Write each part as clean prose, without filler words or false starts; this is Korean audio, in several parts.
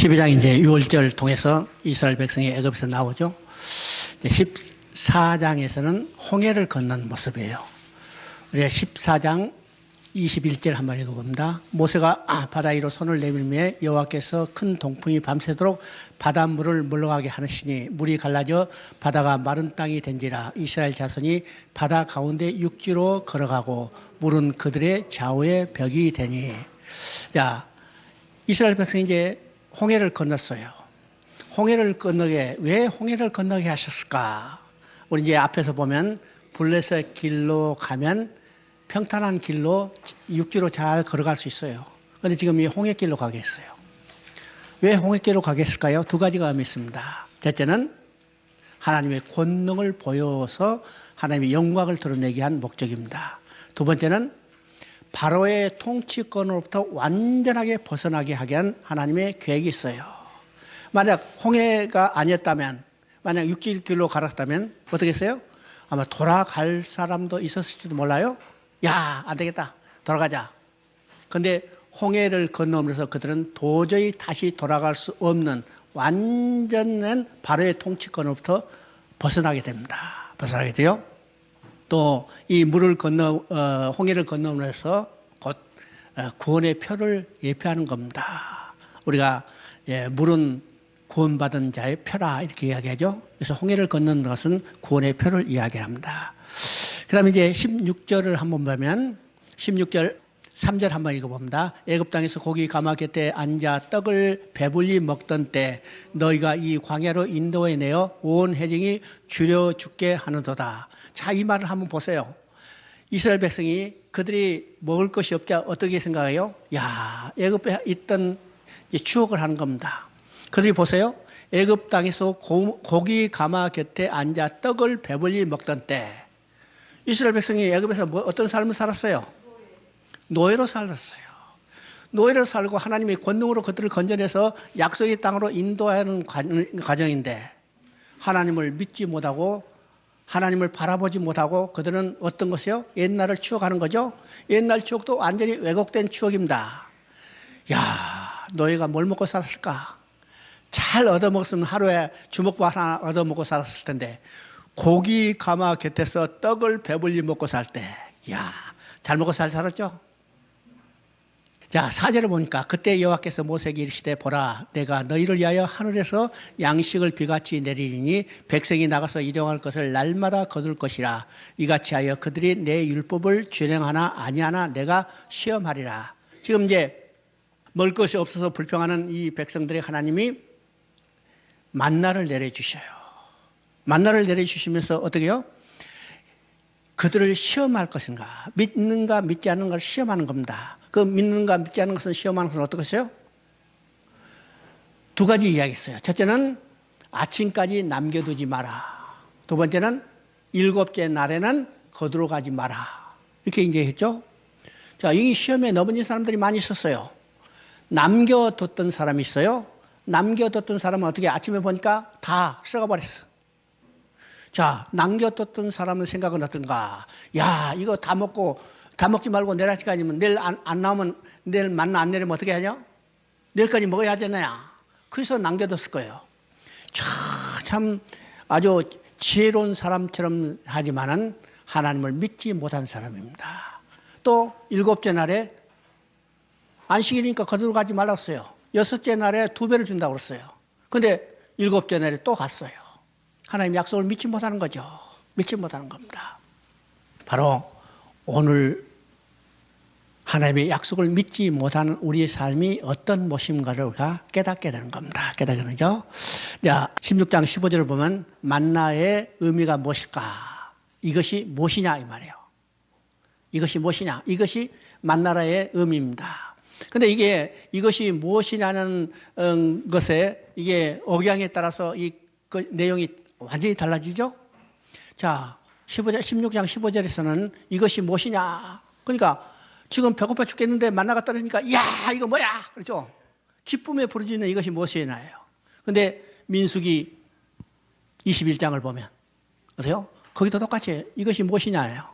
12장 이제 6월절 통해서 이스라엘 백성이 애굽에서 나오죠. 14장에서는 홍해를 건너는 모습이에요. 우리가 14장 21절 한번 읽어봅니다. 모세가 바다 위로 손을 내밀매 여호와께서 큰 동풍이 밤새도록 바닷물을 물러가게 하시니 물이 갈라져 바다가 마른 땅이 된지라. 이스라엘 자손이 바다 가운데 육지로 걸어가고 물은 그들의 좌우에 벽이 되니. 자, 이스라엘 백성이 이제 홍해를 건넜어요. 홍해를 건너게, 왜 홍해를 건너게 하셨을까? 우리 이제 앞에서 보면 블레셋 길로 가면 평탄한 길로 육지로 잘 걸어갈 수 있어요. 그런데 지금 이 홍해길로 가게 했어요. 왜 홍해길로 가게 했을까요? 두 가지가 의미 있습니다. 첫째는 하나님의 권능을 보여서 하나님의 영광을 드러내게 한 목적입니다. 두 번째는 바로의 통치권으로부터 완전하게 벗어나게 하게 한 하나님의 계획이 있어요. 만약 홍해가 아니었다면, 만약 육지길로 갈았다면 어떻게 했어요? 아마 돌아갈 사람도 있었을지도 몰라요. 야, 안 되겠다. 돌아가자. 근데 홍해를 건너면서 그들은 도저히 다시 돌아갈 수 없는 완전한 바로의 통치권으로부터 벗어나게 됩니다. 벗어나게 돼요. 또 이 물을 홍해를 건너면서 곧 구원의 표를 예표하는 겁니다. 우리가 물은 구원받은 자의 표라 이렇게 이야기하죠. 그래서 홍해를 건너는 것은 구원의 표를 이야기합니다. 그 다음에 이제 16절을 한번 보면 16절 3절 한번 읽어봅니다. 애굽 땅에서 고기 가마 곁에 앉아 떡을 배불리 먹던 때 너희가 이 광야로 인도해 내어 온 회중이 줄여 죽게 하는도다. 자, 이 말을 한번 보세요. 이스라엘 백성이 그들이 먹을 것이 없자 어떻게 생각해요? 야, 애굽에 있던 추억을 하는 겁니다. 그들이 보세요. 애굽 땅에서 고기 가마 곁에 앉아 떡을 배불리 먹던 때 이스라엘 백성이 애굽에서 어떤 삶을 살았어요? 노예로 살았어요. 노예로 살고 하나님의 권능으로 그들을 건져내서 약속의 땅으로 인도하는 과정인데 하나님을 믿지 못하고 하나님을 바라보지 못하고 그들은 어떤 것이요? 옛날을 추억하는 거죠. 옛날 추억도 완전히 왜곡된 추억입니다. 야, 노예가 뭘 먹고 살았을까? 잘 얻어먹었으면 하루에 주먹밥 하나 얻어먹고 살았을 텐데 고기 가마 곁에서 떡을 배불리 먹고 살 때, 야, 잘 먹고 잘 살았죠? 자, 4절을 보니까 그때 여호와께서 모세에게 이르시되 보라 내가 너희를 위하여 하늘에서 양식을 비같이 내리니 백성이 나가서 일용할 것을 날마다 거둘 것이라. 이같이 하여 그들이 내 율법을 준행하나 아니하나 내가 시험하리라. 지금 이제 먹을 것이 없어서 불평하는 이 백성들의 하나님이 만나를 내려주셔요. 만나를 내려주시면서 어떻게 해요? 그들을 시험할 것인가, 믿는가 믿지 않는 걸 시험하는 겁니다. 그 믿는가 믿지 않는 것을 시험하는 것은 어떻게 했어요? 두 가지 이야기했어요. 첫째는 아침까지 남겨두지 마라. 두 번째는 일곱째 날에는 거두러 가지 마라. 이렇게 이제 했죠. 자, 이 시험에 넘어진 사람들이 많이 있었어요. 남겨뒀던 사람이 있어요. 남겨뒀던 사람은 어떻게 아침에 보니까 다 썩어버렸어. 자, 남겨뒀던 사람의 생각은 어떤가? 야, 이거 다 먹지 말고 내일 아침까지 아니면 내일 안 나오면 내일 만나 안 내리면 어떻게 하냐? 내일까지 먹어야 하잖아요. 그래서 남겨뒀을 거예요. 참 아주 지혜로운 사람처럼 하지만은 하나님을 믿지 못한 사람입니다. 또 일곱째 날에 안식일이니까 거두러 가지 말라고 했어요. 여섯째 날에 2배를 준다고 그랬어요. 근데 일곱째 날에 또 갔어요. 하나님 약속을 믿지 못하는 거죠. 믿지 못하는 겁니다. 바로 오늘 하나님의 약속을 믿지 못하는 우리의 삶이 어떤 모습인가를 우리가 깨닫게 되는 겁니다. 깨닫게 되죠. 자, 16장 15절을 보면 만나의 의미가 무엇일까? 이것이 무엇이냐 이 말이에요. 이것이 무엇이냐? 이것이 만나라의 의미입니다. 근데 이것이 무엇이냐는 것에 이게 억양에 따라서 그 내용이 완전히 달라지죠? 자, 16장 15절에서는 이것이 무엇이냐? 그러니까 지금 배고파 죽겠는데 만나가 떨어지니까 야, 이거 뭐야? 그렇죠? 기쁨에 부르짖는 이것이 무엇이냐예요. 근데 민수기 21장을 보면 어때요? 거기도 똑같이 이것이 무엇이냐예요.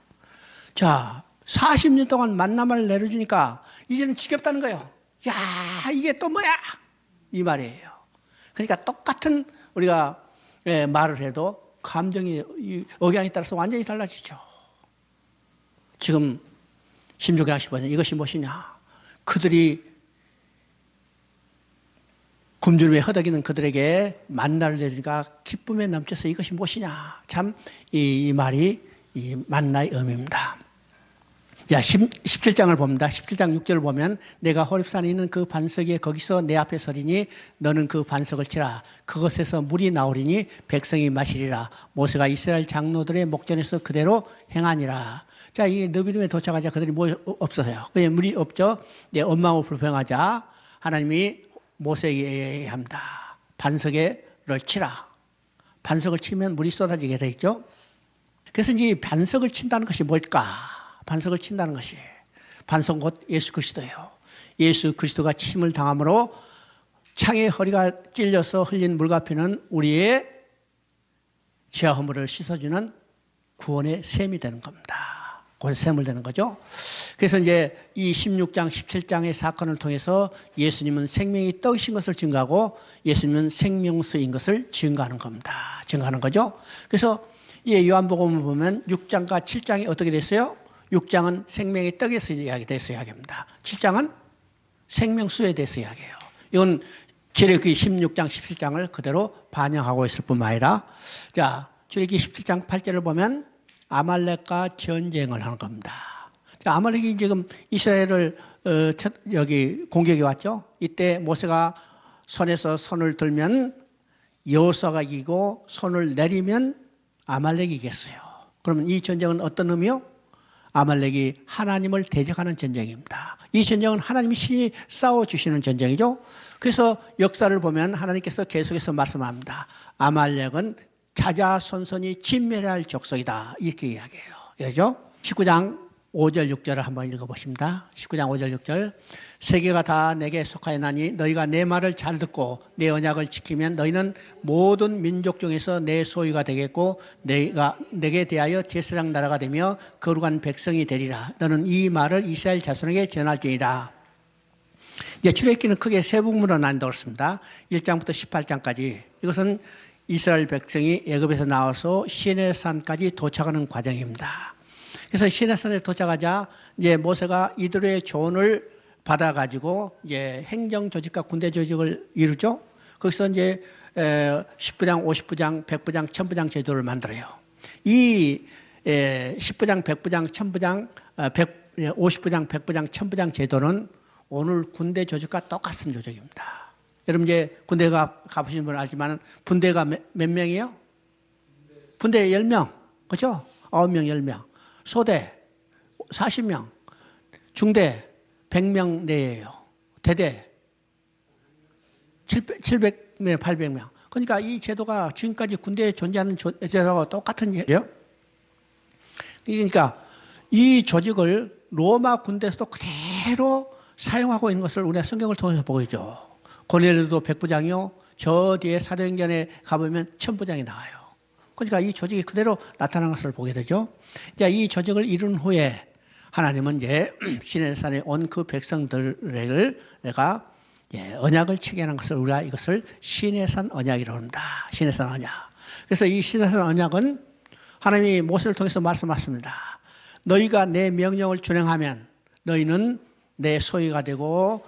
자, 40년 동안 만남을 내려주니까 이제는 지겹다는 거예요. 야, 이게 또 뭐야? 이 말이에요. 그러니까 똑같은 우리가 말을 해도 감정이 억양에 따라서 완전히 달라지죠. 지금 16장 15절 이것이 무엇이냐? 그들이 굶주림에 허덕이는 그들에게 만나를 내리니까 기쁨에 넘쳐서 이것이 무엇이냐? 참 이 말이 이 만나의 의미입니다. 자, 17장을 봅니다. 17장 6절을 보면 내가 호렙산에 있는 그 반석에 거기서 내 앞에 서리니 너는 그 반석을 치라. 그것에서 물이 나오리니 백성이 마시리라. 모세가 이스라엘 장로들의 목전에서 그대로 행하니라. 자, 이 느비림에 도착하자 그들이 뭐 없어서요. 그냥 물이 없죠. 네, 원망을 불평하자 하나님이 모세에게 합니다. 반석에를 치라. 반석을 치면 물이 쏟아지게 돼 있죠. 그래서 이제 반석을 친다는 것이 뭘까? 반석을 친다는 것이 반석 곧 예수 그리스도예요. 예수 그리스도가 침을 당함으로 창의 허리가 찔려서 흘린 물과 피는 우리의 죄와 허물을 씻어주는 구원의 셈이 되는 겁니다. 구원의 셈을 되는 거죠. 그래서 이제 이 16장, 17장의 사건을 통해서 예수님은 생명이 떡이신 것을 증거하고 예수님은 생명수인 것을 증거하는 겁니다. 증거하는 거죠. 그래서 이 요한복음을 보면 6장과 7장이 어떻게 됐어요? 6장은 생명의 떡에서 대해서 이야기합니다. 7장은 생명수에 대해서 이야기해요. 이건 출애굽기 16장, 17장을 그대로 반영하고 있을 뿐만 아니라 자, 출애굽기 17장 8절을 보면 아말렉과 전쟁을 하는 겁니다. 자, 아말렉이 지금 이스라엘을 여기 공격해 왔죠. 이때 모세가 손에서 손을 들면 여호수아가 이기고 손을 내리면 아말렉이 이겼어요. 그러면 이 전쟁은 어떤 의미요? 아말렉이 하나님을 대적하는 전쟁입니다. 이 전쟁은 하나님이 신이 싸워주시는 전쟁이죠. 그래서 역사를 보면 하나님께서 계속해서 말씀합니다. 아말렉은 자자손손이 진멸할 족속이다. 이렇게 이야기해요. 그렇죠? 19장 5절 6절을 한번 읽어보십니다. 19장 5절 6절 세계가 다 내게 속하였나니 너희가 내 말을 잘 듣고 내 언약을 지키면 너희는 모든 민족 중에서 내 소유가 되겠고 내가 내게 대하여 제사장 나라가 되며 거룩한 백성이 되리라. 너는 이 말을 이스라엘 자손에게 전할지니라. 이제 출애굽기는 크게 세 부분으로 나눈다고 했습니다. 1장부터 18장까지 이것은 이스라엘 백성이 애굽에서 나와서 시내산까지 도착하는 과정입니다. 그래서 시내산에 도착하자 이제 모세가 이들의 조언을 받아가지고 이제 행정 조직과 군대 조직을 이루죠. 거기서 이제 10부장, 50부장, 100부장, 1000부장 제도를 만들어요. 이 10부장, 100부장, 1000부장, 50부장, 100부장, 1000부장 제도는 오늘 군대 조직과 똑같은 조직입니다. 여러분 이제 군대 가보신 분은 알지만 분대가 몇 명이에요? 분대 10명, 그렇죠? 9명, 10명. 소대 40명, 중대 100명 내에요. 대대 700명, 800명. 그러니까 이 제도가 지금까지 군대에 존재하는 제도하고 똑같은 예요. 그러니까 이 조직을 로마 군대에서도 그대로 사용하고 있는 것을 우리가 성경을 통해서 보고 있죠. 고넬료도 100부장이요. 저 뒤에 사도행전에 가보면 1000부장이 나와요. 그러니까 이 조직이 그대로 나타난 것을 보게 되죠. 이 조직을 이룬 후에 하나님은 이제 시내산에 온 그 백성들을 내가 언약을 체결한 것을 우리가 이것을 시내산 언약이라고 합니다. 시내산 언약. 그래서 이 시내산 언약은 하나님이 모세를 통해서 말씀하셨습니다. 너희가 내 명령을 준행하면 너희는 내 소유가 되고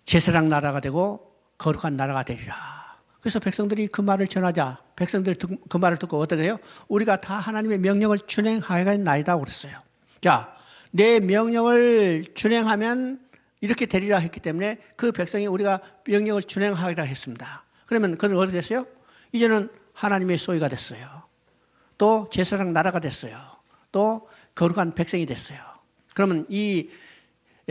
제사장 나라가 되고 거룩한 나라가 되리라. 그래서 백성들이 그 말을 전하자 백성들이 그 말을 듣고 어떻게 해요? 우리가 다 하나님의 명령을 준행하겠나이다 그랬어요. 자, 내 명령을 준행하면 이렇게 되리라 했기 때문에 그 백성이 우리가 명령을 준행하리라 했습니다. 그러면 그는 어떻게 됐어요? 이제는 하나님의 소유가 됐어요. 또 제사장 나라가 됐어요. 또 거룩한 백성이 됐어요. 그러면 이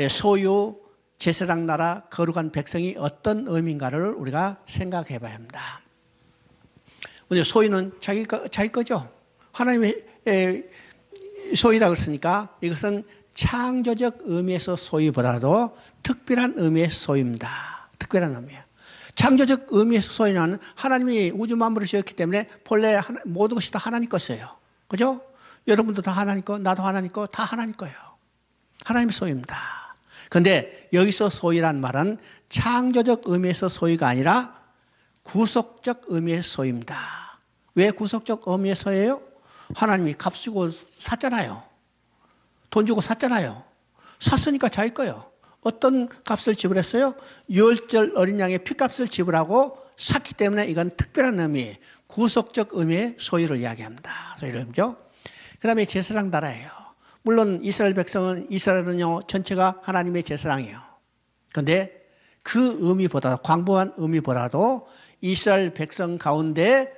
소유, 제사장 나라, 거룩한 백성이 어떤 의미인가를 우리가 생각해 봐야 합니다. 소유는 자기 거죠. 하나님의 소유라고 했으니까 이것은 창조적 의미에서 소유보다도 특별한 의미에서 소유입니다. 특별한 의미예요. 창조적 의미에서 소유는 하나님이 우주 만물을 지었기 때문에 본래 모든 것이 다 하나님 것이에요. 그죠? 여러분도 다 하나님 거, 나도 하나님 거, 다 하나님 거예요. 하나님의 소유입니다. 그런데 여기서 소유란 말은 창조적 의미에서 소유가 아니라 구속적 의미의 소유입니다. 왜 구속적 의미의 소유예요? 하나님이 값 주고 샀잖아요. 돈 주고 샀잖아요. 샀으니까 자기 거예요. 어떤 값을 지불했어요? 유월절 어린 양의 피값을 지불하고 샀기 때문에 이건 특별한 의미, 구속적 의미의 소유를 이야기합니다. 소유죠. 그 다음에 제사장 나라예요. 물론 이스라엘은요 전체가 하나님의 제사장이에요. 그런데 그 의미보다, 광범한 의미보다도 이스라엘 백성 가운데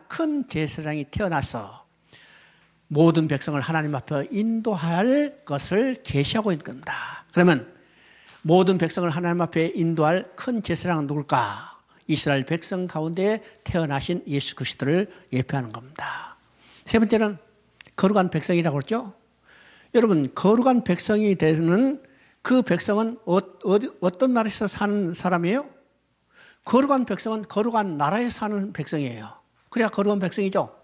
큰 제사장이 태어나서 모든 백성을 하나님 앞에 인도할 것을 계시하고 있는 겁니다. 그러면 모든 백성을 하나님 앞에 인도할 큰 제사장은 누굴까? 이스라엘 백성 가운데 태어나신 예수 그리스도를 예표하는 겁니다. 세 번째는 거룩한 백성이라고 그랬죠. 여러분, 거룩한 백성이 되는 그 백성은 어떤 나라에서 사는 사람이에요? 거룩한 백성은 거룩한 나라에 사는 백성이에요. 그래야 거룩한 백성이죠.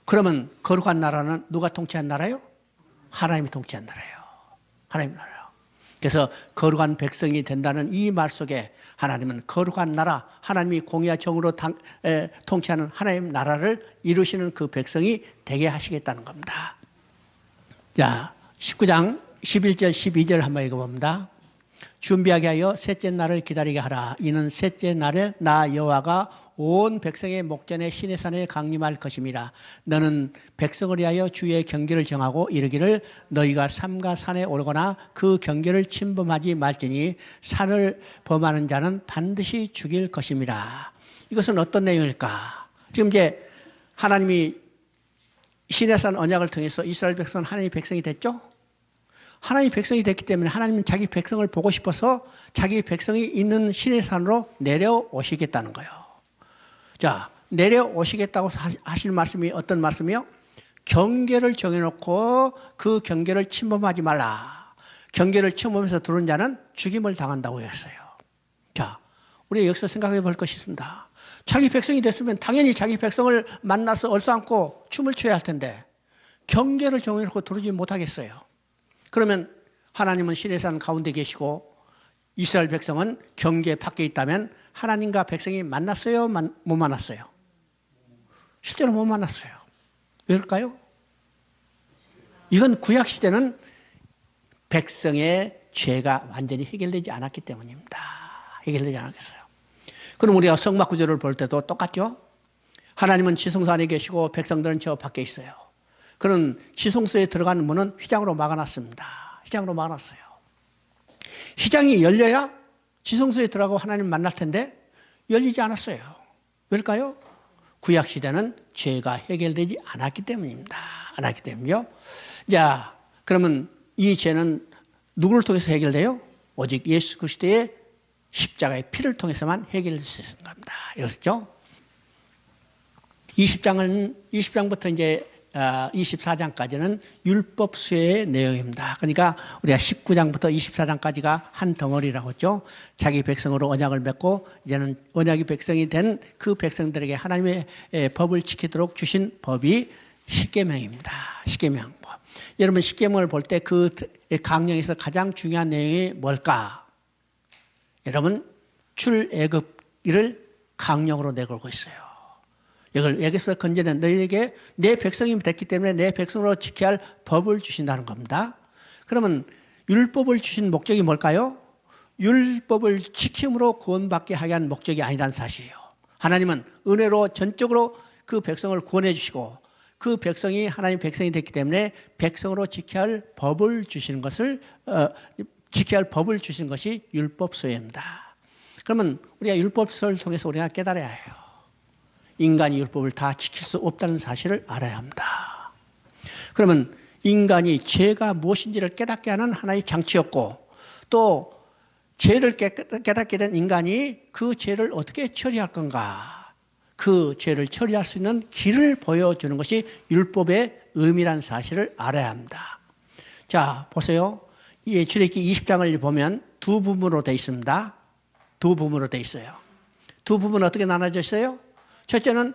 그러면 거룩한 나라는 누가 통치한 나라예요? 하나님이 통치한 나라예요. 하나님 나라예요. 그래서 거룩한 백성이 된다는 이 말 속에 하나님은 거룩한 나라, 하나님이 공의와 정의로 통치하는 하나님 나라를 이루시는 그 백성이 되게 하시겠다는 겁니다. 자, 19장 11절 12절 한번 읽어봅니다. 준비하게 하여 셋째 날을 기다리게 하라. 이는 셋째 날에 나 여호와가 온 백성의 목전에 시내산에 강림할 것임이라. 너는 백성을 위하여 주의 경계를 정하고 이르기를 너희가 삼가 산에 오르거나 그 경계를 침범하지 말지니 산을 범하는 자는 반드시 죽일 것임이라. 이것은 어떤 내용일까? 지금 이제 하나님이 시내산 언약을 통해서 이스라엘 백성은 하나님의 백성이 됐죠? 하나님의 백성이 됐기 때문에 하나님은 자기 백성을 보고 싶어서 자기 백성이 있는 시내산으로 내려오시겠다는 거예요. 자, 내려오시겠다고 하실 말씀이 어떤 말씀이요? 경계를 정해놓고 그 경계를 침범하지 말라. 경계를 침범해서 들어온 자는 죽임을 당한다고 했어요. 자, 우리 여기서 생각해 볼 것이 있습니다. 자기 백성이 됐으면 당연히 자기 백성을 만나서 얼싸안고 춤을 춰야 할 텐데 경계를 정해놓고 들어오지 못하겠어요. 그러면 하나님은 시내산 가운데 계시고 이스라엘 백성은 경계 밖에 있다면 하나님과 백성이 만났어요? 못 만났어요? 실제로 못 만났어요. 왜일까요? 이건 구약시대는 백성의 죄가 완전히 해결되지 않았기 때문입니다. 해결되지 않았어요. 그럼 우리가 성막구절을 볼 때도 똑같죠? 하나님은 지성소 안에 계시고 백성들은 저 밖에 있어요. 그런 지성소에 들어가는 문은 휘장으로 막아놨습니다. 휘장으로 막아놨어요. 휘장이 열려야 지성소에 들어가고 하나님 만날 텐데 열리지 않았어요. 왜일까요? 구약시대는 죄가 해결되지 않았기 때문입니다. 않았기 때문이요. 자, 그러면 이 죄는 누구를 통해서 해결돼요? 오직 예수 그리스도의 십자가의 피를 통해서만 해결될 수 있는 겁니다. 이렇죠? 20장부터 이제 24장까지는 율법 수혜의 내용입니다. 그러니까 우리가 19장부터 24장까지가 한 덩어리라고 했죠. 자기 백성으로 언약을 맺고 이제는 언약이 백성이 된 그 백성들에게 하나님의 법을 지키도록 주신 법이 십계명입니다. 십계명법. 여러분 십계명을 볼 때 그 강령에서 가장 중요한 내용이 뭘까? 여러분 출애굽기를 강령으로 내걸고 있어요. 이걸 애굽에서 건져낸 너희에게 내 백성이 됐기 때문에 내 백성으로 지켜야 할 법을 주신다는 겁니다. 그러면 율법을 주신 목적이 뭘까요? 율법을 지킴으로 구원받게 하게 한 목적이 아니라는 사실이에요. 하나님은 은혜로 전적으로 그 백성을 구원해 주시고 그 백성이 하나님의 백성이 됐기 때문에 백성으로 지켜야 할 법을 주시는 것을 지켜야 할 법을 주신 것이 율법 소예입니다. 그러면 우리가 율법서를 통해서 우리가 깨달아야 해요. 인간이 율법을 다 지킬 수 없다는 사실을 알아야 합니다. 그러면 인간이 죄가 무엇인지를 깨닫게 하는 하나의 장치였고 또 죄를 깨닫게 된 인간이 그 죄를 어떻게 처리할 건가 그 죄를 처리할 수 있는 길을 보여주는 것이 율법의 의미라는 사실을 알아야 합니다. 자, 보세요. 이 출애굽기 20장을 보면 두 부분으로 되어 있습니다. 두 부분으로 되어 있어요. 두 부분은 어떻게 나눠져 있어요? 첫째는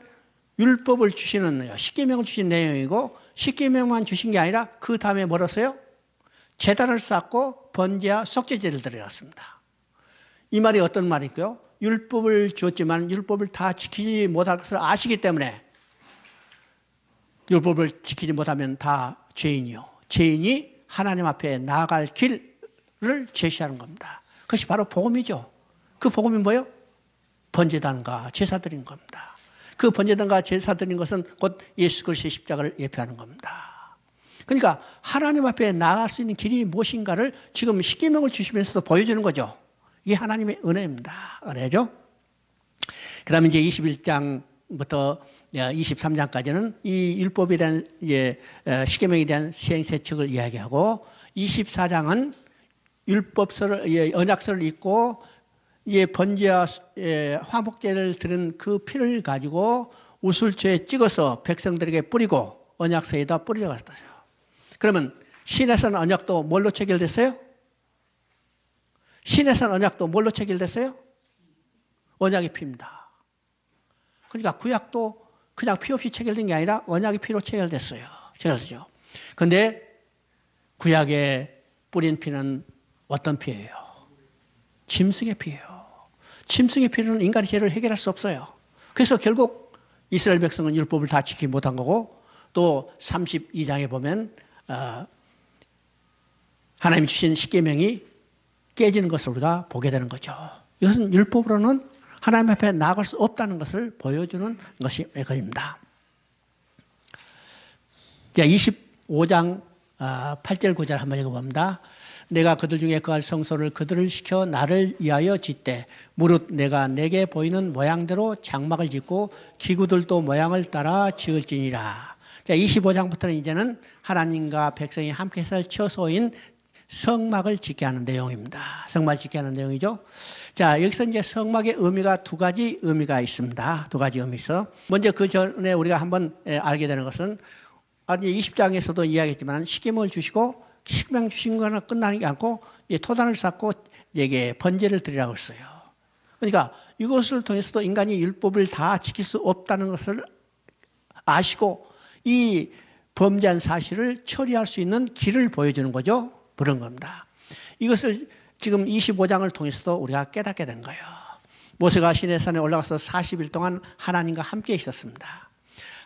율법을 주시는 십계명을 주신 내용이고 십계명만 주신 게 아니라 그 다음에 뭐랬어요? 제단을 쌓고 번제와 속죄제를 드려놨습니다. 이 말이 어떤 말일까요? 율법을 주었지만 율법을 다 지키지 못할 것을 아시기 때문에 율법을 지키지 못하면 다 죄인이요. 죄인이 하나님 앞에 나아갈 길을 제시하는 겁니다. 그것이 바로 복음이죠. 그 복음이 뭐예요? 번제단과 제사 드리는 겁니다. 그 번제단과 제사 드리는 것은 곧 예수 그리스도의 십자가를 예표하는 겁니다. 그러니까 하나님 앞에 나아갈 수 있는 길이 무엇인가를 지금 십계명을 주시면서도 보여주는 거죠. 이게 하나님의 은혜입니다. 은혜죠. 그 다음에 이제 21장부터 23장까지는 이 율법에 대한 십계명에 대한 시행세척을 이야기하고 24장은 율법서를 언약서를 읽고 번제와 화목제를 드린 그 피를 가지고 우슬초에 찍어서 백성들에게 뿌리고 언약서에다 뿌리러 갔어요. 그러면 시내산 언약도 뭘로 체결됐어요? 시내산 언약도 뭘로 체결됐어요? 언약의 피입니다. 그러니까 구약도 그냥 피 없이 체결된 게 아니라 언약의 피로 체결됐어요. 체결되죠. 그런데 구약에 뿌린 피는 어떤 피예요? 짐승의 피예요. 짐승의 피는 인간의 죄를 해결할 수 없어요. 그래서 결국 이스라엘 백성은 율법을 다 지키지 못한 거고 또 32장에 보면 하나님이 주신 십계명이 깨지는 것을 우리가 보게 되는 거죠. 이것은 율법으로는 하나님 앞에 나아갈 수 없다는 것을 보여주는 것이 그입니다. 25장 8절 9절 한번 읽어봅니다. 내가 그들 중에 거할 성소를 그들을 시켜 나를 위하여 짓되 무릇 내가 내게 보이는 모양대로 장막을 짓고 기구들도 모양을 따라 지을지니라. 25장부터는 이제는 하나님과 백성이 함께 살 처소인 성막을 짓게 하는 내용입니다. 성막을 짓게 하는 내용이죠. 자, 여기서 이제 성막의 의미가 두 가지 의미가 있습니다. 두 가지 의미 있어. 먼저 그 전에 우리가 한번 알게 되는 것은 20장에서도 이야기했지만 십계명을 주시고 십계명 주신 거는 끝나는 게 않고 토단을 쌓고 이게 번제를 드리라고 했어요. 그러니까 이것을 통해서도 인간이 율법을 다 지킬 수 없다는 것을 아시고 이 범죄한 사실을 처리할 수 있는 길을 보여주는 거죠. 그런 겁니다. 이것을 지금 25장을 통해서도 우리가 깨닫게 된 거예요. 모세가 시내산에 올라가서 40일 동안 하나님과 함께 있었습니다.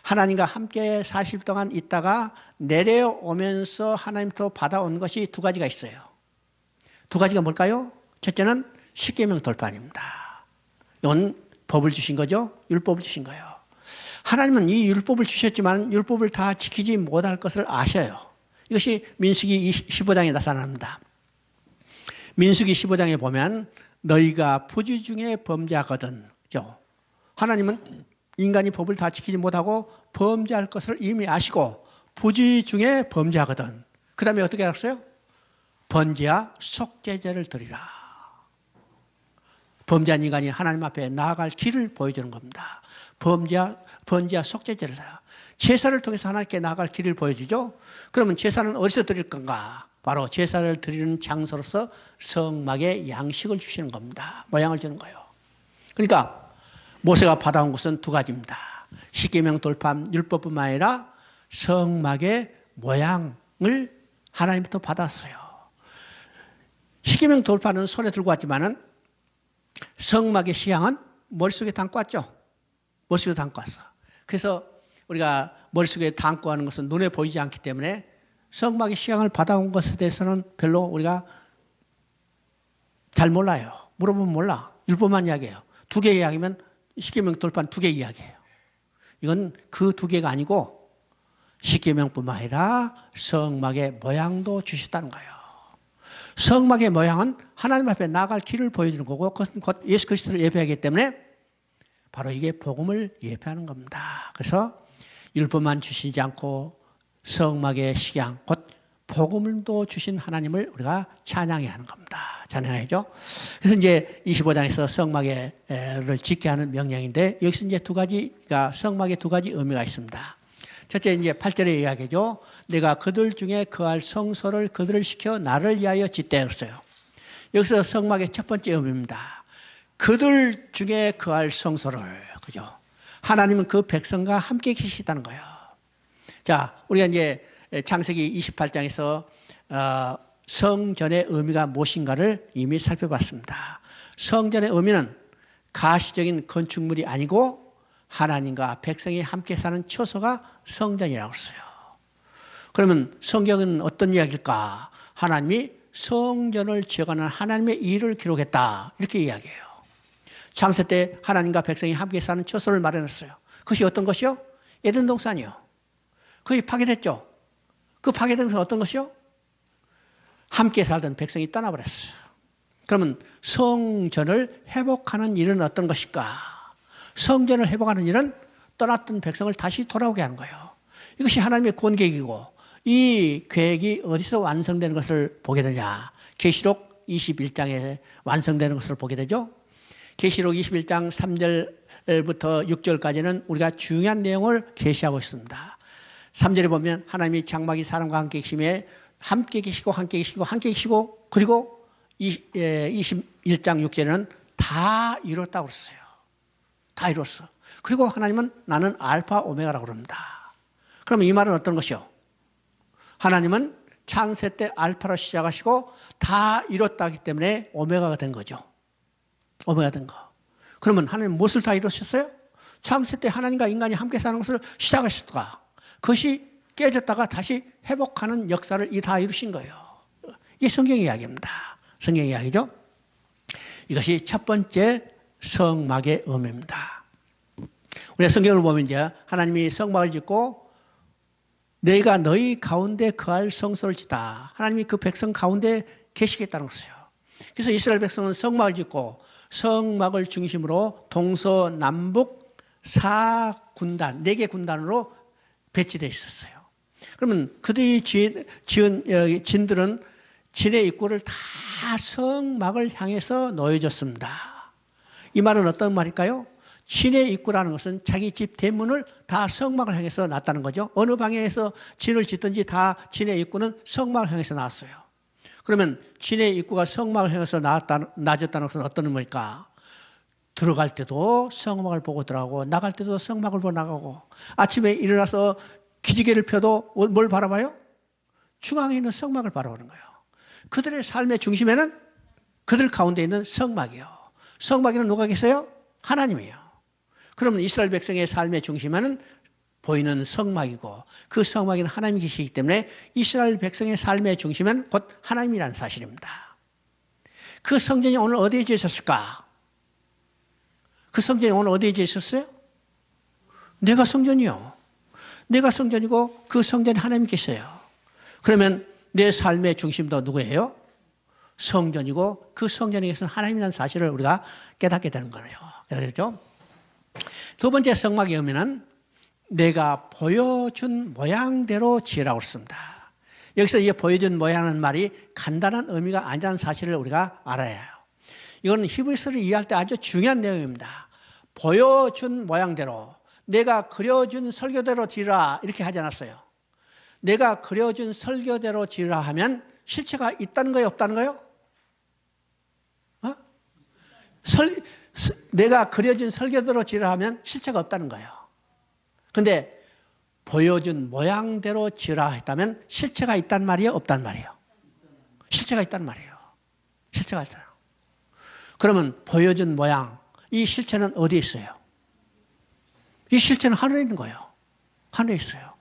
하나님과 함께 40일 동안 있다가 내려오면서 하나님부터 받아온 것이 두 가지가 있어요. 두 가지가 뭘까요? 첫째는 십계명 돌파입니다. 이건 법을 주신 거죠. 율법을 주신 거예요. 하나님은 이 율법을 주셨지만 율법을 다 지키지 못할 것을 아셔요. 이것이 민수기 15장에 나타납니다. 민수기 15장에 보면 너희가 부지 중에 범죄하거든. 그죠? 하나님은 인간이 법을 다 지키지 못하고 범죄할 것을 이미 아시고 부지 중에 범죄하거든. 그 다음에 어떻게 하셨어요? 번제와 속죄제를 드리라. 범죄한 인간이 하나님 앞에 나아갈 길을 보여주는 겁니다. 번제와 속죄제를 드려라. 제사를 통해서 하나님께 나아갈 길을 보여주죠. 그러면 제사는 어디서 드릴 건가? 바로 제사를 드리는 장소로서 성막에 양식을 주시는 겁니다. 모양을 주는 거예요. 그러니까 모세가 받아온 것은 두 가지입니다. 십계명 돌파 율법뿐만 아니라 성막의 모양을 하나님부터 받았어요. 십계명 돌파는 손에 들고 왔지만은 성막의 시향은 머릿속에 담고 왔죠. 머릿속에 담고 왔어. 그래서 우리가 머릿속에 담고 하는 것은 눈에 보이지 않기 때문에 성막의 시향을 받아온 것에 대해서는 별로 우리가 잘 몰라요. 물어보면 몰라. 율법만 이야기해요. 두 개 이야기면 십계명 돌파는 두 개 이야기해요. 이건 그 두 개가 아니고 십계명뿐만 아니라 성막의 모양도 주셨다는 거예요. 성막의 모양은 하나님 앞에 나아갈 길을 보여주는 거고 그것은 곧 예수 그리스도를 예배하기 때문에 바로 이게 복음을 예배하는 겁니다. 그래서 율법만 주시지 않고 성막의 식양, 곧 복음도 주신 하나님을 우리가 찬양해야 하는 겁니다. 찬양해야죠. 그래서 이제 25장에서 성막을 짓게 하는 명령인데 여기서 이제 두 가지가 성막에 두 가지 의미가 있습니다. 첫째 이제 8절에 이야기죠. 내가 그들 중에 거할 성소를 그들을 시켜 나를 위하여 짓되 그랬어요. 여기서 성막의 첫 번째 의미입니다. 그들 중에 거할 성소를, 그죠? 하나님은 그 백성과 함께 계시다는 거예요. 자, 우리가 이제 창세기 28장에서 성전의 의미가 무엇인가를 이미 살펴봤습니다. 성전의 의미는 가시적인 건축물이 아니고 하나님과 백성이 함께 사는 처소가 성전이라고 했어요. 그러면 성경은 어떤 이야기일까? 하나님이 성전을 지어가는 하나님의 일을 기록했다, 이렇게 이야기해요. 창세 때 하나님과 백성이 함께 사는 처소를 마련했어요. 그것이 어떤 것이요? 에덴 동산이요. 그게 파괴됐죠. 그 파괴된 것은 어떤 것이요? 함께 살던 백성이 떠나버렸어요. 그러면 성전을 회복하는 일은 어떤 것일까? 성전을 회복하는 일은 떠났던 백성을 다시 돌아오게 하는 거예요. 이것이 하나님의 권계획이고, 이 계획이 어디서 완성되는 것을 보게 되냐? 계시록 21장에 완성되는 것을 보게 되죠. 계시록 21장 3절부터 6절까지는 우리가 중요한 내용을 계시하고 있습니다. 3절에 보면 하나님이 장막이 사람과 함께 계심에 함께 계시고 함께 계시고 함께 계시고, 그리고 21장 6절에는 다 이뤘다고 그랬어요. 다 이뤘어. 그리고 하나님은 나는 알파 오메가라고 그럽니다. 그러면 이 말은 어떤 것이요? 하나님은 창세 때 알파로 시작하시고 다 이뤘다기 때문에 오메가가 된 거죠. 오메가 된 거. 그러면 하나님 무엇을 다 이루셨어요? 창세 때 하나님과 인간이 함께 사는 것을 시작하셨다가 그것이 깨졌다가 다시 회복하는 역사를 다 이루신 거예요. 이게 성경 이야기입니다. 성경 이야기죠. 이것이 첫 번째 성막의 의미입니다. 우리가 성경을 보면 이제 하나님이 성막을 짓고 내가 너희 가운데 거할 성소를 짓다. 하나님이 그 백성 가운데 계시겠다는 것이에요. 그래서 이스라엘 백성은 성막을 짓고 성막을 중심으로 동서남북 4군단, 4개 군단으로 배치되어 있었어요. 그러면 그들이 지은 진들은 진의 입구를 다 성막을 향해서 놓여졌습니다. 이 말은 어떤 말일까요? 진의 입구라는 것은 자기 집 대문을 다 성막을 향해서 놨다는 거죠. 어느 방향에서 진을 짓든지 다 진의 입구는 성막을 향해서 나왔어요. 그러면 진의 입구가 성막을 향해서 낮았다는 것은 어떤 의미일까? 들어갈 때도 성막을 보고 들어가고 나갈 때도 성막을 보고 나가고, 아침에 일어나서 기지개를 펴도 뭘 바라봐요? 중앙에 있는 성막을 바라보는 거예요. 그들의 삶의 중심에는 그들 가운데 있는 성막이요. 성막에는 누가 계세요? 하나님이에요. 그러면 이스라엘 백성의 삶의 중심에는 보이는 성막이고 그 성막에는 하나님이 계시기 때문에 이스라엘 백성의 삶의 중심은 곧 하나님이라는 사실입니다. 그 성전이 오늘 어디에 지으셨을까? 그 성전이 오늘 어디에 지으셨어요? 내가 성전이요. 내가 성전이고 그 성전에 하나님이 계세요. 그러면 내 삶의 중심도 누구예요? 성전이고 그 성전에 계시는 하나님이라는 사실을 우리가 깨닫게 되는 거예요. 그렇죠? 두 번째 성막의 의미는 내가 보여준 모양대로 지으라고 했습니다. 여기서 이 보여준 모양은 말이 간단한 의미가 아니라는 사실을 우리가 알아야 해요. 이건 히브리서를 이해할 때 아주 중요한 내용입니다. 보여준 모양대로, 내가 그려준 설교대로 지으라 이렇게 하지 않았어요. 내가 그려준 설교대로 지으라 하면 실체가 있다는 거예요, 없다는 거예요? 내가 그려준 설교대로 지으라 하면 실체가 없다는 거예요. 근데 보여준 모양대로 지으라 했다면 실체가 있단 말이에요, 없단 말이에요? 실체가 있단 말이에요. 실체가 있잖아요. 그러면 보여준 모양, 이 실체는 어디에 있어요? 이 실체는 하늘에 있는 거예요. 하늘에 있어요.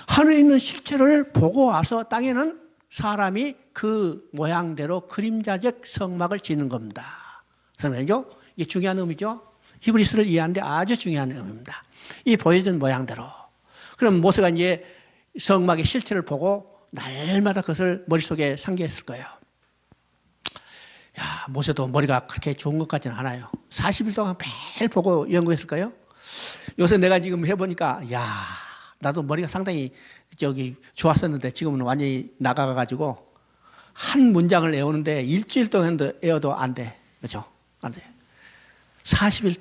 하늘에 있는 실체를 보고 와서 땅에는 사람이 그 모양대로 그림자적 성막을 짓는 겁니다. 성경이죠? 이게 중요한 의미죠. 히브리서를 이해하는데 아주 중요한 의미입니다. 이 보여준 모양대로. 그럼 모세가 이제 성막의 실체를 보고 날마다 그것을 머릿속에 상기했을 거예요. 야, 모세도 머리가 그렇게 좋은 것 같지는 않아요. 40일 동안 매일 보고 연구했을까요? 요새 내가 지금 해보니까, 야, 나도 머리가 상당히 좋았었는데 지금은 완전히 나가가지고 한 문장을 외우는데 일주일 동안 외워도 안 돼. 그렇죠? 안 돼. 40일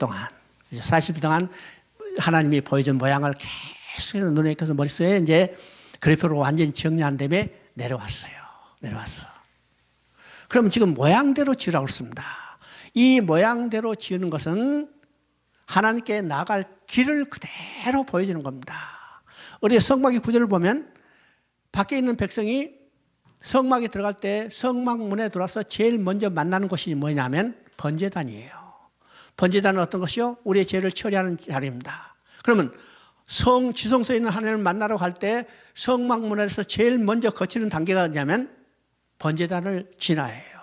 동안 하나님이 보여준 모양을 계속 눈에 익혀서 머릿속에 이제 그래프로 완전히 정리한 다음에 내려왔어. 그럼 지금 모양대로 지으라고 했습니다. 이 모양대로 지으는 것은 하나님께 나갈 길을 그대로 보여주는 겁니다. 우리 성막의 구절을 보면 밖에 있는 백성이 성막에 들어갈 때 성막문에 들어와서 제일 먼저 만나는 곳이 뭐냐면 번제단이에요. 번제단은 어떤 것이요? 우리의 죄를 처리하는 자리입니다. 그러면 지성소에 있는 하나님을 만나러 갈 때 성막문에서 제일 먼저 거치는 단계가 뭐냐면 번제단을 지나야 해요.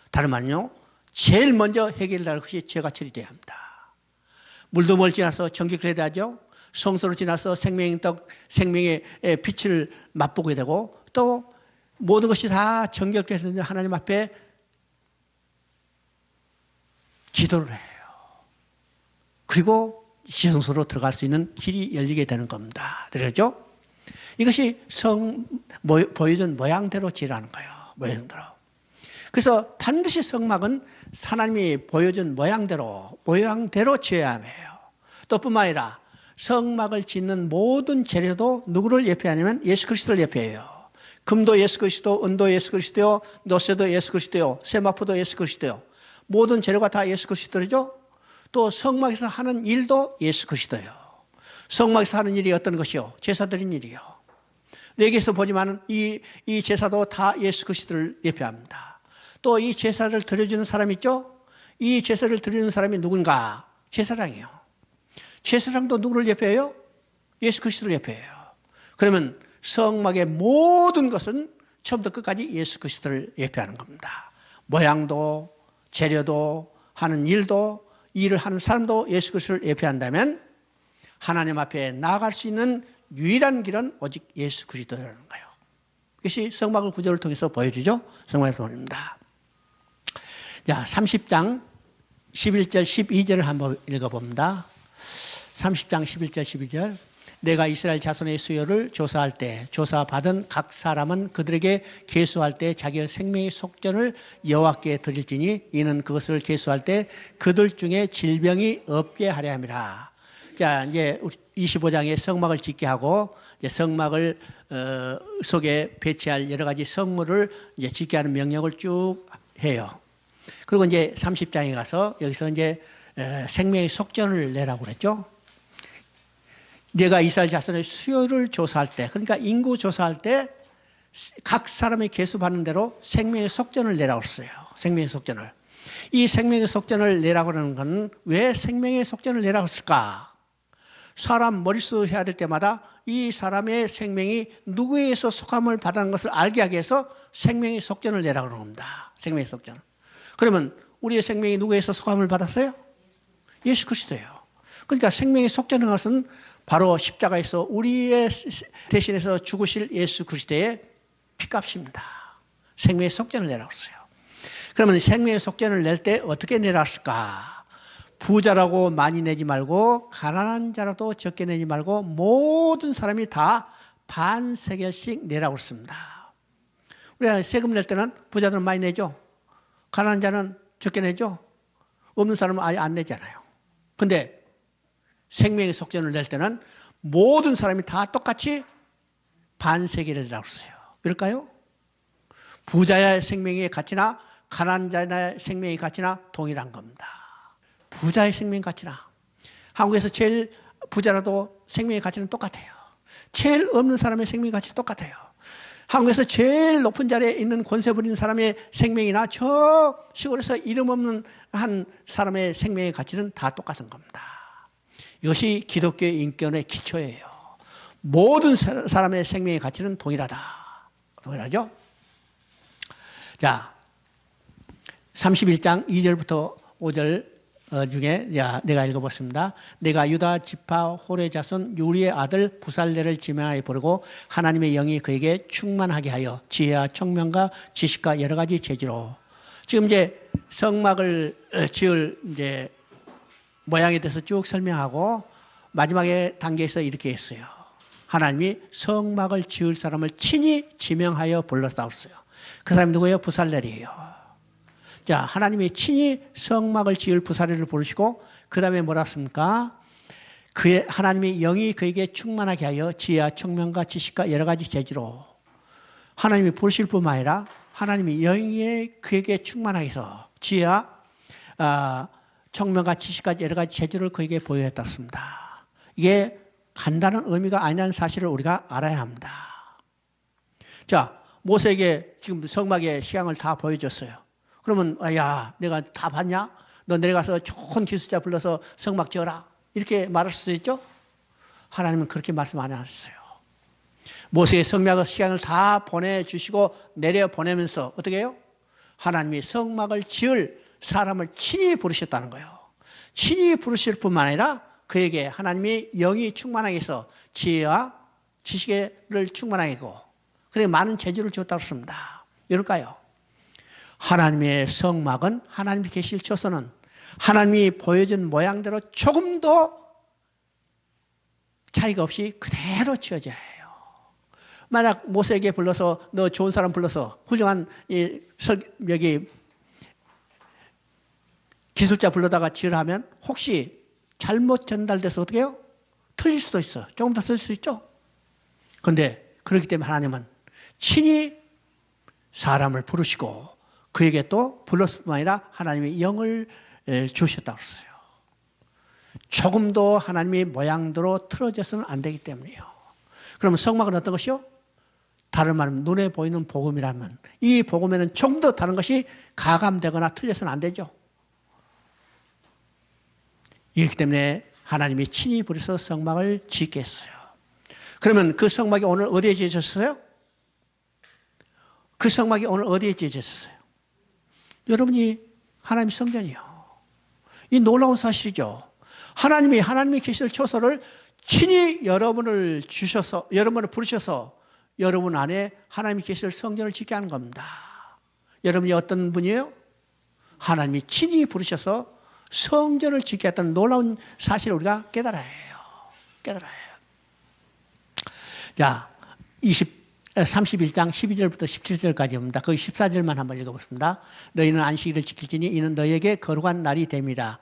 다른 말은요, 제일 먼저 해결될 것이 죄가 처리돼야 합니다. 물도물 지나서 정결해야 되죠. 성소로 지나서 생명의 떡, 생명의 빛을 맛보게 되고, 또 모든 것이 다 정결되는 하나님 앞에 기도를 해요. 그리고 지성소로 들어갈 수 있는 길이 열리게 되는 겁니다. 그렇죠? 이것이 보여준 모양대로 지으라는 거예요. 모양대로. 그래서 반드시 성막은 하나님이 보여준 모양대로 지어야 해요. 또 뿐만 아니라 성막을 짓는 모든 재료도 누구를 예표하냐면 예수 그리스도를 예표해요. 금도 예수 그리스도, 은도 예수 그리스도요, 노쇠도 예수 그리스도요, 세마포도 예수 그리스도요. 모든 재료가 다 예수 그리스도죠. 또 성막에서 하는 일도 예수 그리스도요. 성막에서 하는 일이 어떤 것이요? 제사 드린 일이요. 여기서 보지만 이 제사도 다 예수 그리스도를 예표합니다. 또 이 제사를 드려주는 사람 있죠? 이 제사를 드리는 사람이 누군가? 제사장이요. 제사장도 누구를 예표해요? 예수 그리스도를 예표해요. 그러면 성막의 모든 것은 처음부터 끝까지 예수 그리스도를 예표하는 겁니다. 모양도, 재료도, 하는 일도, 일을 하는 사람도 예수 그리스도를 예표한다면 하나님 앞에 나아갈 수 있는 유일한 길은 오직 예수 그리스도라는 거예요. 이것이 성막을 구절을 통해서 보여주죠. 성막의 도입니다. 자, 30장 11절 12절을 한번 읽어봅니다. 30장 11절 12절. 내가 이스라엘 자손의 수요를 조사할 때 조사받은 각 사람은 그들에게 계수할 때 자기의 생명의 속전을 여호와께 드릴지니 이는 그것을 계수할 때 그들 중에 질병이 없게 하려 함이라. 자, 이제 25장에 성막을 짓게 하고 이제 성막을 속에 배치할 여러 가지 성물을 이제 짓게 하는 명령을 쭉 해요. 그리고 이제 30장에 가서 여기서 이제 생명의 속전을 내라고 그랬죠. 내가 이스라엘 자손의 수요를 조사할 때, 그러니까 인구 조사할 때 각 사람의 계수받는 대로 생명의 속전을 내라고 했어요. 생명의 속전을. 이 생명의 속전을 내라고 하는 건 왜 생명의 속전을 내라고 했을까? 사람 머릿수 해야 될 때마다 이 사람의 생명이 누구에게서 속함을 받은 것을 알게 하기 위해서 생명의 속전을 내라고 하는 겁니다. 생명의 속전. 그러면 우리의 생명이 누구에게서 속함을 받았어요? 예수 그리스도예요. 그러니까 생명의 속전인 것은 바로 십자가에서 우리의 대신해서 죽으실 예수 그리스도의 피값입니다. 생명의 속전을 내라고 했어요. 그러면 생명의 속전을 낼 때 어떻게 내놨을까? 부자라고 많이 내지 말고 가난한 자라도 적게 내지 말고 모든 사람이 다 반세겔씩 내라고 했습니다. 우리가 세금 낼 때는 부자들은 많이 내죠. 가난한 자는 적게 내죠. 없는 사람은 아예 안 내잖아요. 근데 생명의 속전을 낼 때는 모든 사람이 다 똑같이 반세겔을 내라고 했어요. 왜일까요? 부자의 생명의 가치나 가난한 자의 생명의 가치나 동일한 겁니다. 부자의 생명의 가치나 한국에서 제일 부자라도 생명의 가치는 똑같아요. 제일 없는 사람의 생명의 가치 똑같아요. 한국에서 제일 높은 자리에 있는 권세 부리는 사람의 생명이나 저 시골에서 이름 없는 한 사람의 생명의 가치는 다 똑같은 겁니다. 이것이 기독교의 인권의 기초예요. 모든 사람의 생명의 가치는 동일하다. 동일하죠? 자, 31장 2절부터 5절 중에 내가 읽어봤습니다. 내가 유다 지파 홀의 자손 요리의 아들 부살레를 지명하여 부르고 하나님의 영이 그에게 충만하게 하여 지혜와 총명과 지식과 여러 가지 재주로. 지금 이제 성막을 지을 이제 모양에 대해서 쭉 설명하고 마지막에 단계에서 이렇게 했어요. 하나님이 성막을 지을 사람을 친히 지명하여 불렀다고 했어요. 그 사람이 누구예요? 부살렐이에요. 자, 하나님이 친히 성막을 지을 부살렐을 부르시고 그 다음에 뭐라 했습니까? 그의 하나님의 영이 그에게 충만하게 하여 지혜와 총명과 지식과 여러 가지 재주로. 하나님이 부르실 뿐만 아니라 하나님이 영이 그에게 충만하게 해서 지혜와 총명과 지식과 여러 가지 재주를 그에게 보여했습니다. 이게 간단한 의미가 아니라는 사실을 우리가 알아야 합니다. 자, 모세에게 지금 성막의 시향을 다 보여줬어요. 그러면 야, 내가 다 봤냐? 너 내려가서 좋은 기술자 불러서 성막 지어라. 이렇게 말할 수도 있죠? 하나님은 그렇게 말씀 안 하셨어요. 모세의 성막의 시향을 다 보내주시고 내려보내면서 어떻게 해요? 하나님이 성막을 지을 사람을 친히 부르셨다는 거예요. 친히 부르실 뿐만 아니라 그에게 하나님이 영이 충만하게 해서 지혜와 지식을 충만하게 하고 그래 많은 재주를 주었다고 했습니다. 이럴까요? 하나님의 성막은 하나님이 계실 처소는 하나님이 보여준 모양대로 조금도 차이가 없이 그대로 지어져야 해요. 만약 모세에게 불러서 너 좋은 사람 불러서 훌륭한 여기 기술자 불러다가 지으라 하면 혹시 잘못 전달돼서 어떻게 해요? 틀릴 수도 있어. 조금 더 틀릴 수 있죠? 그런데 그렇기 때문에 하나님은 친히 사람을 부르시고 그에게 또 불렀을 뿐만 아니라 하나님의 영을 주셨다고 했어요. 조금도 하나님의 모양대로 틀어져서는 안 되기 때문이에요. 그러면 성막은 어떤 것이요? 다른 말은 눈에 보이는 복음이라면 이 복음에는 조금도 다른 것이 가감되거나 틀려서는 안 되죠. 이렇기 때문에 하나님이 친히 부르셔서 성막을 짓게 했어요. 그러면 그 성막이 오늘 어디에 지어졌어요? 그 성막이 오늘 어디에 지어졌어요? 여러분이 하나님의 성전이요. 이 놀라운 사실이죠. 하나님이 계실 처소를 친히 여러분을 부르셔서 여러분 안에 하나님이 계실 성전을 짓게 하는 겁니다. 여러분이 어떤 분이에요? 하나님이 친히 부르셔서 성전을 짓게 했다는 놀라운 사실을 우리가 깨달아야 해요. 자, 31장 12절부터 17절까지입니다. 거기 14절만 한번 읽어보겠습니다. 너희는 안식일을 지킬지니 이는 너희에게 거룩한 날이 됨이라.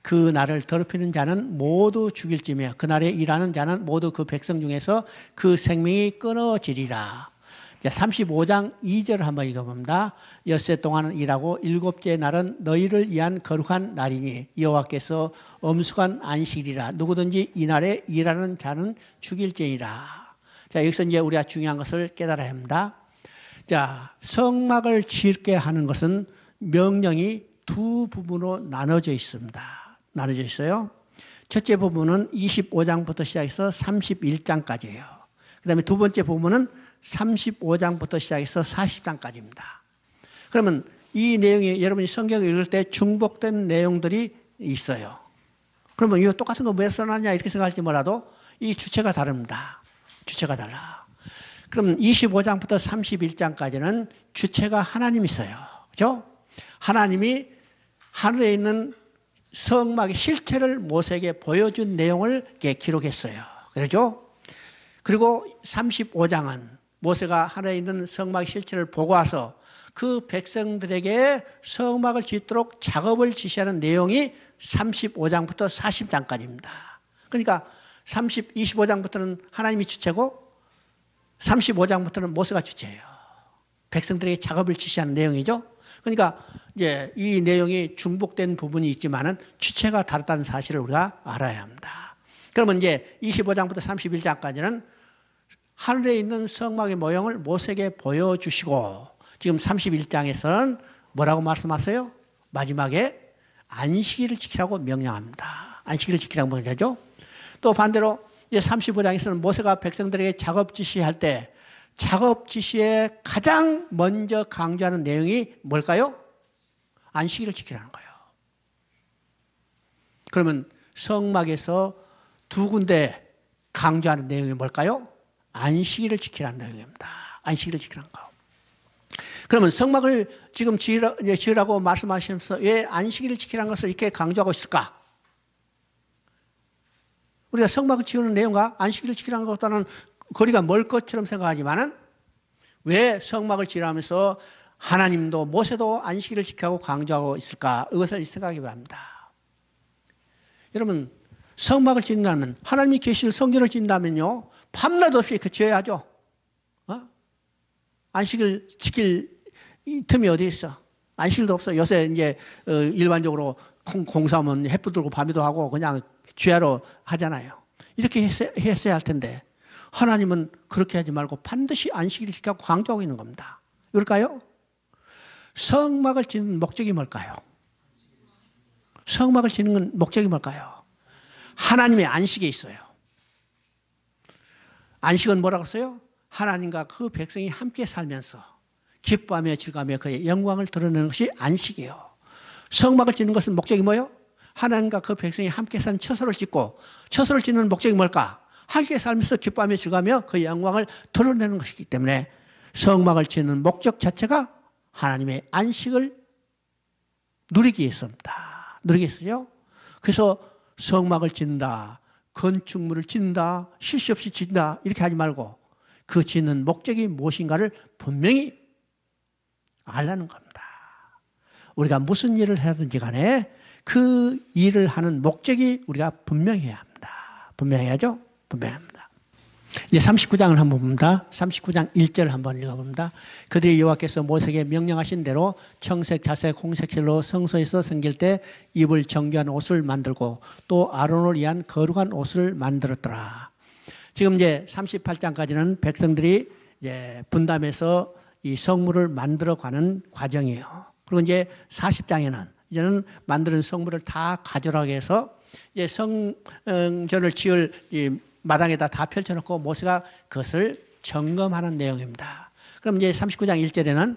그 날을 더럽히는 자는 모두 죽일지며 그날에 일하는 자는 모두 그 백성 중에서 그 생명이 끊어지리라. 35장 2절을 한번 읽어봅니다. 엿새 동안은 일하고 일곱째 날은 너희를 위한 거룩한 날이니 여호와께서 엄숙한 안식이라. 누구든지 이날에 일하는 자는 죽일지니라. 자, 여기서 이제 우리가 중요한 것을 깨달아야 합니다. 자, 성막을 짓게 하는 것은 명령이 두 부분으로 나눠져 있습니다. 나눠져 있어요. 첫째 부분은 25장부터 시작해서 31장까지예요. 그 다음에 두 번째 부분은 35장부터 시작해서 40장까지입니다. 그러면 이 내용이 여러분이 성경을 읽을 때 중복된 내용들이 있어요. 그러면 이거 똑같은 거 왜 써놨냐 이렇게 생각할지 몰라도 이 주체가 다릅니다. 주체가 달라. 그럼 25장부터 31장까지는 주체가 하나님이세요. 그죠? 하나님이 하늘에 있는 성막의 실체를 모세에게 보여준 내용을 이렇게 기록했어요. 그렇죠? 그리고 35장은 모세가 하늘에 있는 성막의 실체를 보고 와서 그 백성들에게 성막을 짓도록 작업을 지시하는 내용이 35장부터 40장까지입니다. 그러니까 25장부터는 하나님이 주체고 35장부터는 모세가 주체예요. 백성들에게 작업을 지시하는 내용이죠. 그러니까 이제 이 내용이 중복된 부분이 있지만은 주체가 다르다는 사실을 우리가 알아야 합니다. 그러면 이제 25장부터 31장까지는 하늘에 있는 성막의 모형을 모세에게 보여주시고 지금 31장에서는 뭐라고 말씀하세요? 마지막에 안식일을 지키라고 명령합니다. 안식일을 지키라고 명령하죠. 또 반대로 이제 35장에서는 모세가 백성들에게 작업 지시할 때 작업 지시에 가장 먼저 강조하는 내용이 뭘까요? 안식일을 지키라는 거예요. 그러면 성막에서 두 군데 강조하는 내용이 뭘까요? 안식일을 지키라는 내용입니다. 안식일을 지키라는 거. 그러면 성막을 지금 지으라고 말씀하시면서 왜 안식일을 지키라는 것을 이렇게 강조하고 있을까? 우리가 성막을 지우는 내용과 안식일을 지키라는 것과는 거리가 멀 것처럼 생각하지만은 왜 성막을 지으라면서 하나님도 모세도 안식일을 지키라고 강조하고 있을까? 이것을 생각해 봐야 합니다. 여러분, 성막을 짓는다면, 하나님이 계실 성전을 짓는다면요, 밤낮 없이 지어야 하죠. 안식일 지킬 틈이 어디 있어? 안식일도 없어. 요새 이제 일반적으로 공사하면 햇불 들고 밤에도 하고 그냥 주야로 하잖아요. 이렇게 했어야 할 텐데 하나님은 그렇게 하지 말고 반드시 안식일을 지키라고 강조하고 있는 겁니다. 그럴까요? 성막을 짓는 목적이 뭘까요? 성막을 짓는 목적이 뭘까요? 하나님의 안식에 있어요. 안식은 뭐라고 써요? 하나님과 그 백성이 함께 살면서 기뻐하며 즐거워하며 그의 영광을 드러내는 것이 안식이에요. 성막을 짓는 것은 목적이 뭐예요? 하나님과 그 백성이 함께 사는 처소를 짓고, 처소를 짓는 목적이 뭘까? 함께 살면서 기뻐하며 즐거워하며 그의 영광을 드러내는 것이기 때문에 성막을 짓는 목적 자체가 하나님의 안식을 누리기 위해서입니다. 누리기 위해서죠. 그래서 성막을 짓는다, 건축물을 짓는다, 실수 없이 짓는다 이렇게 하지 말고 그 짓는 목적이 무엇인가를 분명히 알라는 겁니다. 우리가 무슨 일을 하든지 간에 그 일을 하는 목적이 우리가 분명해야 합니다. 분명해야죠? 분명합니다. 이제 39장을 한번 봅니다. 39장 1절을 한번 읽어봅니다. 그들이 여호와께서 모세에게 명령하신 대로 청색, 자색, 홍색 실로 성소에서 섬길 때 입을 정결한 옷을 만들고 또 아론을 위한 거룩한 옷을 만들었더라. 지금 이제 38장까지는 백성들이 이제 분담해서 이 성물을 만들어가는 과정이에요. 그리고 이제 40장에는 이제는 만드는 성물을 다 가져라고 해서 이제 성전을 지을 이 마당에다 다 펼쳐놓고 모세가 그것을 점검하는 내용입니다. 그럼 이제 39장 1절에는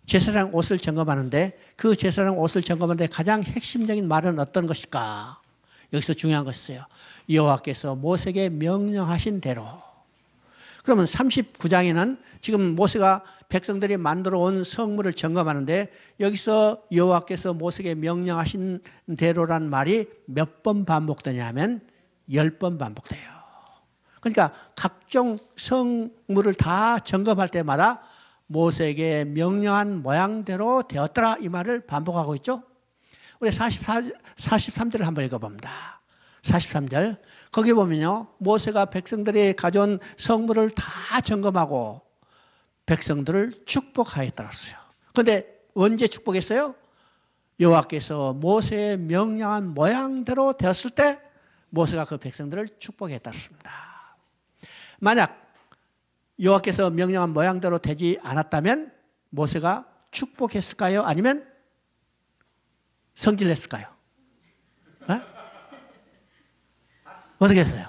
제사장 옷을 점검하는데 그 제사장 옷을 점검하는데 가장 핵심적인 말은 어떤 것일까? 여기서 중요한 것이에요. 여호와께서 모세에게 명령하신 대로. 그러면 39장에는 지금 모세가 백성들이 만들어 온 성물을 점검하는데 여기서 여호와께서 모세에게 명령하신 대로란 말이 몇 번 반복되냐면 10번 반복돼요. 그러니까 각종 성물을 다 점검할 때마다 모세에게 명령한 모양대로 되었더라 이 말을 반복하고 있죠. 우리 43절을 한번 읽어봅니다. 43절 거기 보면요, 모세가 백성들이 가져온 성물을 다 점검하고 백성들을 축복하였더랬어요. 그런데 언제 축복했어요? 여호와께서 모세의 명령한 모양대로 되었을 때 모세가 그 백성들을 축복했다습니다. 만약 여호와께서 명령한 모양대로 되지 않았다면 모세가 축복했을까요? 아니면 성질냈을까요? 네? 어떻게 했어요?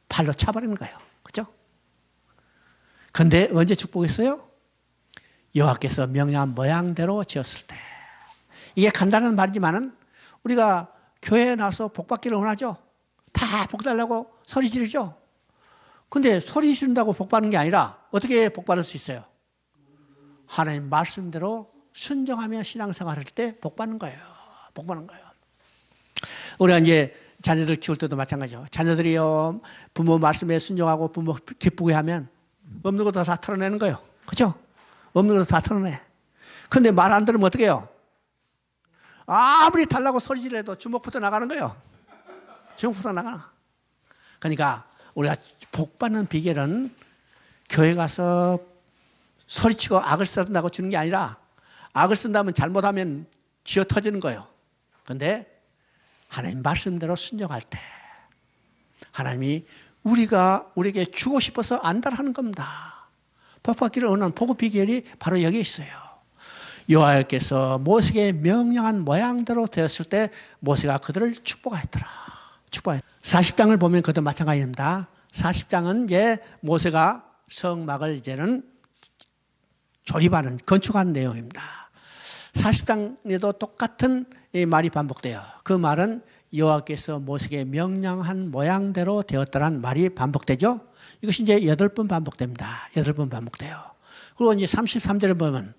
팔로 차버리는 거예요. 그렇죠? 그런데 언제 축복했어요? 여호와께서 명령한 모양대로 지었을 때. 이게 간단한 말이지만은 우리가 교회에 나와서 복 받기를 원하죠. 다 복 달라고 소리 지르죠. 근데 소리 지른다고 복 받는 게 아니라 어떻게 복 받을 수 있어요? 하나님 말씀대로 순종하며 신앙생활할 때 복 받는 거예요. 복 받는 거예요. 우리가 이제 자녀들 키울 때도 마찬가지죠. 자녀들이요, 부모 말씀에 순종하고 부모 기쁘게 하면 없는 것도 다 털어내는 거예요. 그렇죠? 없는 것도 다 털어내. 근데 말 안 들으면 어떻게 해요? 아무리 달라고 소리 지르도 주먹부터 나가는 거예요. 주먹부터 나가. 그러니까 우리가 복 받는 비결은 교회 가서 소리치고 악을 쓴다고 주는 게 아니라 악을 쓴다면 잘못하면 쥐어 터지는 거예요. 그런데 하나님 말씀대로 순종할 때 하나님이 우리에게 주고 싶어서 안달하는 겁니다. 복 받기를 원하는 복의 비결이 바로 여기에 있어요. 여호와께서 모세에게 명령한 모양대로 되었을 때 모세가 그들을 축복하였더라. 40장을 보면 그것도 마찬가지입니다. 40장은 이제 모세가 성막을 이제는 조립하는, 건축하는 내용입니다. 40장에도 똑같은 말이 반복돼요. 그 말은 여호와께서 모세에게 명령한 모양대로 되었다는 말이 반복되죠. 이것이 이제 8번 반복됩니다. 8번 반복돼요. 그리고 이제 33절에 보면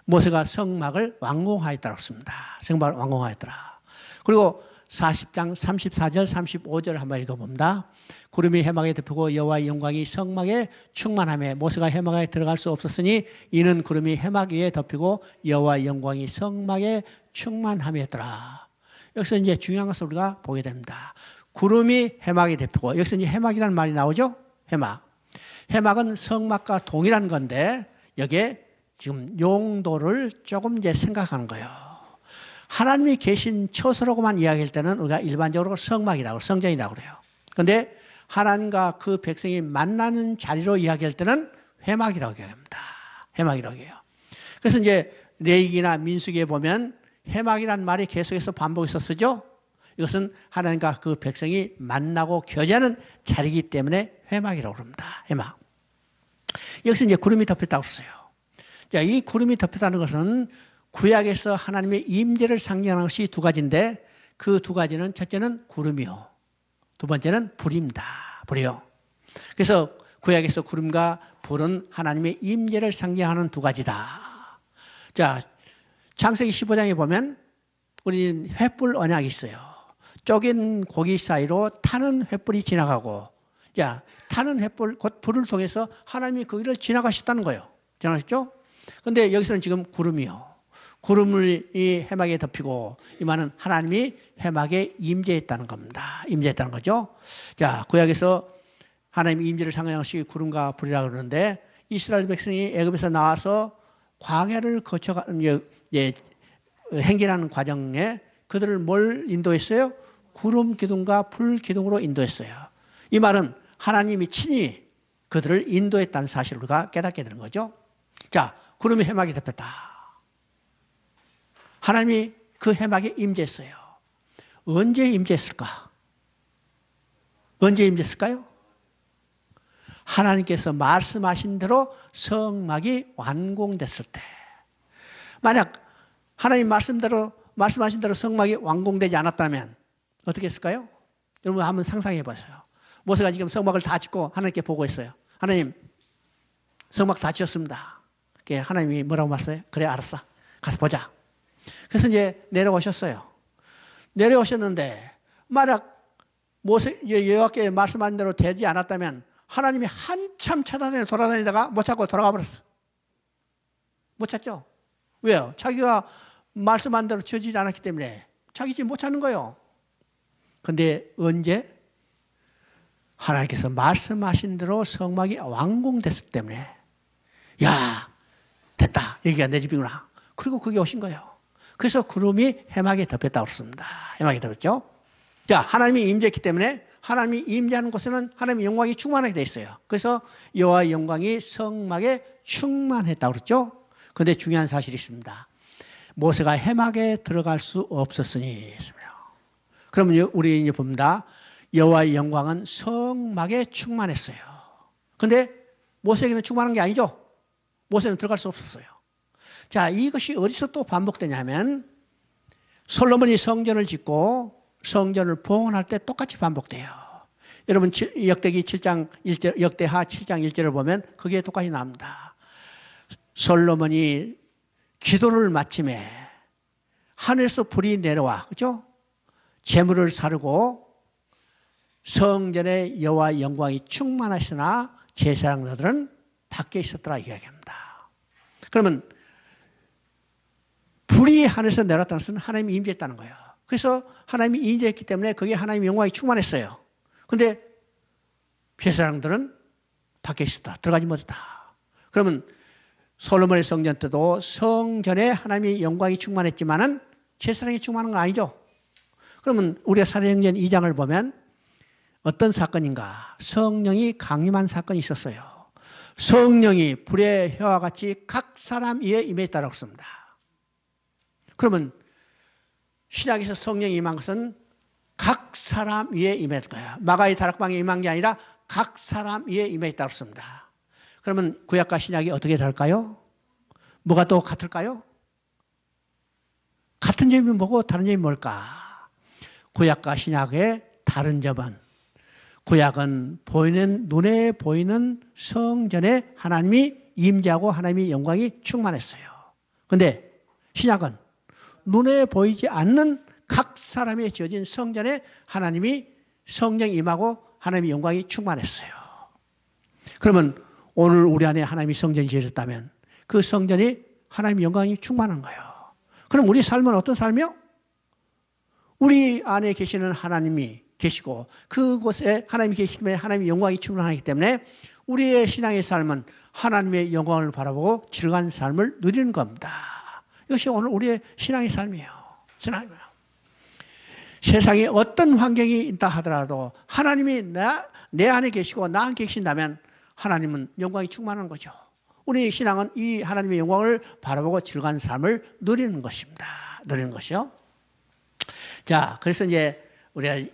모세가 성막을 완공하였다고 했습니다. 성막을 완공하였더라. 그리고 40장 34절 35절 한번 읽어봅니다. 구름이 해막에 덮이고 여호와의 영광이 성막에 충만하며 모세가 해막에 들어갈 수 없었으니 이는 구름이 해막 위에 덮이고 여호와의 영광이 성막에 충만함이었더라. 여기서 이제 중요한 것을 우리가 보게 됩니다. 구름이 해막에 덮이고, 여기서 이제 해막이라는 말이 나오죠. 해막. 해막은 성막과 동일한 건데 여기에 지금 용도를 조금 이제 생각하는 거예요. 하나님이 계신 처소라고만 이야기할 때는 우리가 일반적으로 성막이라고, 성전이라고 그래요. 그런데 하나님과 그 백성이 만나는 자리로 이야기할 때는 회막이라고 이야기합니다. 회막이라고 해요. 그래서 이제 레위기나 민수기에 보면 회막이라는 말이 계속해서 반복해서 쓰죠. 이것은 하나님과 그 백성이 만나고 교제하는 자리이기 때문에 회막이라고 합니다. 회막. 여기서 이제 구름이 덮였다고 써요. 자, 이 구름이 덮였다는 것은 구약에서 하나님의 임재를 상징하는 것이 두 가지인데 그 두 가지는 첫째는 구름이요. 두 번째는 불입니다. 불이요. 그래서 구약에서 구름과 불은 하나님의 임재를 상징하는 두 가지다. 자, 창세기 15장에 보면 우리는 횃불 언약이 있어요. 쪼갠 고기 사이로 타는 횃불이 지나가고, 자, 타는 횃불, 곧 불을 통해서 하나님이 거기를 지나가셨다는 거예요. 지나가셨죠? 근데 여기서는 지금 구름이요. 구름을 이 회막에 덮이고, 이 말은 하나님이 회막에 임재했다는 겁니다. 임재했다는 거죠. 자, 구약에서 하나님의 임재를 상징하는 것이 구름과 불이라고 그러는데, 이스라엘 백성이 애굽에서 나와서 광야를 거쳐가는 행진하는 과정에 그들을 뭘 인도했어요? 구름 기둥과 불 기둥으로 인도했어요. 이 말은 하나님이 친히 그들을 인도했다는 사실을 우리가 깨닫게 되는 거죠. 자, 구름이 회막에 덮였다. 하나님이 그 회막에 임재했어요. 언제 임재했을까? 언제 임재했을까요? 하나님께서 말씀하신 대로 성막이 완공됐을 때. 만약 하나님 말씀하신 대로 성막이 완공되지 않았다면 어떻게 했을까요? 여러분 한번 상상해 보세요. 모세가 지금 성막을 다 짓고 하나님께 보고했어요. 하나님, 성막 다 지었습니다. 하나님이 뭐라고 말했어요? 그래, 알았어. 가서 보자. 그래서 이제 내려오셨어요. 내려오셨는데 만약 모세 여호와께 말씀한 대로 되지 않았다면 하나님이 한참 찾아다니며 돌아다니다가 못 찾고 돌아가 버렸어. 못 찾죠? 왜요? 자기가 말씀한 대로 지어지지 않았기 때문에 자기 집 못 찾는 거예요. 근데 언제? 하나님께서 말씀하신 대로 성막이 완공됐기 때문에 야, 됐다. 여기가 내 집이구나. 그리고 거기 오신 거예요. 그래서 구름이 회막에 덮였다고 그랬습니다. 회막에 덮였죠. 자, 하나님이 임재했기 때문에 하나님이 임재하는 곳에는 하나님의 영광이 충만하게 돼 있어요. 그래서 여호와의 영광이 성막에 충만했다고 그랬죠. 그런데 중요한 사실이 있습니다. 모세가 회막에 들어갈 수 없었으니. 그러면 우리 이제 봅니다. 여호와의 영광은 성막에 충만했어요. 그런데 모세에게는 충만한 게 아니죠. 모세는 들어갈 수 없었어요. 자, 이것이 어디서 또 반복되냐면 솔로몬이 성전을 짓고 성전을 봉헌할 때 똑같이 반복돼요. 여러분 역대기 7장 1절, 역대하 7장 1절을 보면 그게 똑같이 나옵니다. 솔로몬이 기도를 마침에 하늘에서 불이 내려와, 그렇죠? 재물을 사르고 성전에 여호와의 영광이 충만하시나 제사장들은 밖에 있었더라 이야기합니다. 그러면 불이 하늘에서 내려왔다는 것은 하나님이 임재했다는 거예요. 그래서 하나님이 임재했기 때문에 거기에 하나님의 영광이 충만했어요. 그런데 제사장들은 밖에 있었다. 들어가지 못했다. 그러면 솔로몬의 성전 때도 성전에 하나님의 영광이 충만했지만은 제사장이 충만한 건 아니죠. 그러면 우리가 사도행전 2장을 보면 어떤 사건인가? 성령이 강림한 사건이 있었어요. 성령이 불의 혀와 같이 각 사람 위에 임했다고 씁니다. 그러면 신약에서 성령이 임한 것은 각 사람 위에 임했을 거예요. 마가의 다락방에 임한 게 아니라 각 사람 위에 임했다고 씁니다. 그러면 구약과 신약이 어떻게 다를까요? 뭐가 또 같을까요? 같은 점이 뭐고 다른 점이 뭘까? 구약과 신약의 다른 점은 구약은 눈에 보이는 성전에 하나님이 임재하고 하나님의 영광이 충만했어요. 그런데 신약은 눈에 보이지 않는 각 사람이 지어진 성전에 하나님이 성령이 임하고 하나님의 영광이 충만했어요. 그러면 오늘 우리 안에 하나님이 성전이 지어졌다면 그 성전이 하나님의 영광이 충만한 거예요. 그럼 우리 삶은 어떤 삶이요? 우리 안에 계시는 하나님이 계시고 그곳에 하나님이 계시기 때문에 하나님의 영광이 충만하기 때문에 우리의 신앙의 삶은 하나님의 영광을 바라보고 즐거운 삶을 누리는 겁니다. 이것이 오늘 우리의 신앙의 삶이에요. 신앙이에요. 세상에 어떤 환경이 있다 하더라도 하나님이 내 안에 계시고 나 안에 계신다면 하나님은 영광이 충만한 거죠. 우리의 신앙은 이 하나님의 영광을 바라보고 즐거운 삶을 누리는 것입니다. 누리는 것이요. 자, 그래서 이제 우리가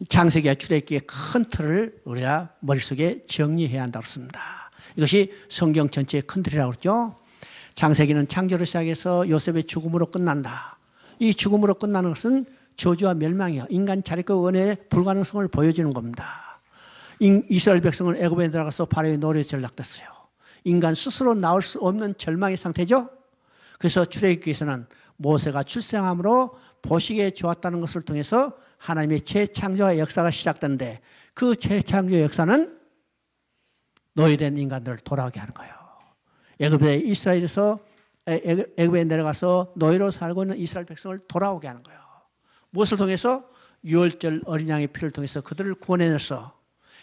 창세기와 출애굽기의 큰 틀을 우리가 머릿속에 정리해야 한다고 했습니다. 이것이 성경 전체의 큰 틀이라고 그랬죠. 창세기는 창조를 시작해서 요셉의 죽음으로 끝난다. 이 죽음으로 끝나는 것은 저주와 멸망이요. 인간 자력과 은혜의 불가능성을 보여주는 겁니다. 이스라엘 백성은 애굽에 들어가서 바로의 노래에 전락됐어요. 인간 스스로 나올 수 없는 절망의 상태죠. 그래서 출애굽기에서는 모세가 출생함으로 보시기에 좋았다는 것을 통해서 하나님의 재창조의 역사가 시작되는데 그 재창조 역사는 노예된 인간들을 돌아오게 하는 거예요. 애굽에 애굽에 내려가서 노예로 살고 있는 이스라엘 백성을 돌아오게 하는 거예요. 무엇을 통해서? 유월절 어린 양의 피를 통해서 그들을 구원해내서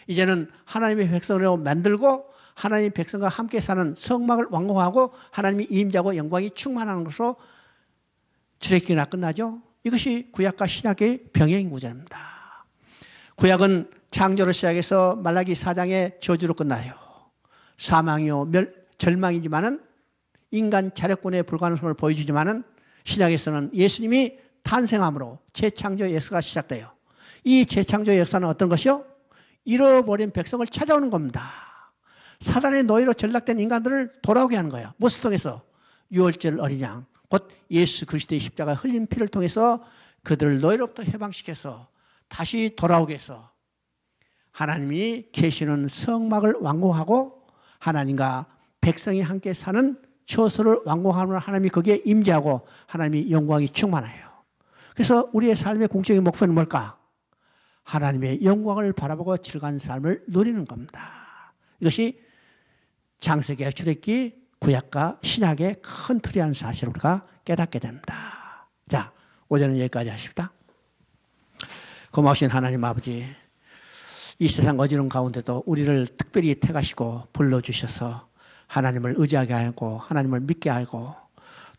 이제는 하나님의 백성으로 만들고 하나님의 백성과 함께 사는 성막을 완공하고 하나님의 임재하고 영광이 충만하는 것으로 출애굽기가 끝나죠. 이것이 구약과 신약의 병행 구조입니다. 구약은 창조로 시작해서 말라기 4장의 저주로 끝나요. 사망이요 절망이지만은 인간 자력권의 불가능성을 보여주지만은 신약에서는 예수님이 탄생함으로 재창조 역사가 시작돼요. 이 재창조 역사는 어떤 것이요? 잃어버린 백성을 찾아오는 겁니다. 사단의 노예로 전락된 인간들을 돌아오게 하는 거예요. 무엇을 통해서? 유월절 어린 양, 곧 예수 그리스도의 십자가 흘린 피를 통해서 그들을 노예로부터 해방시켜서 다시 돌아오게 해서 하나님이 계시는 성막을 완공하고 하나님과 백성이 함께 사는 처소를 완공하면 하나님이 거기에 임재하고 하나님이 영광이 충만해요. 그래서 우리의 삶의 공적인 목표는 뭘까? 하나님의 영광을 바라보고 즐거운 삶을 누리는 겁니다. 이것이 창세기와 출애굽기, 구약과 신약의 큰 틀이라는 사실을 우리가 깨닫게 됩니다. 자, 오전은 여기까지 하십시다. 고마우신 하나님 아버지, 이 세상 어지러운 가운데도 우리를 특별히 택하시고 불러주셔서 하나님을 의지하게 하고 하나님을 믿게 하고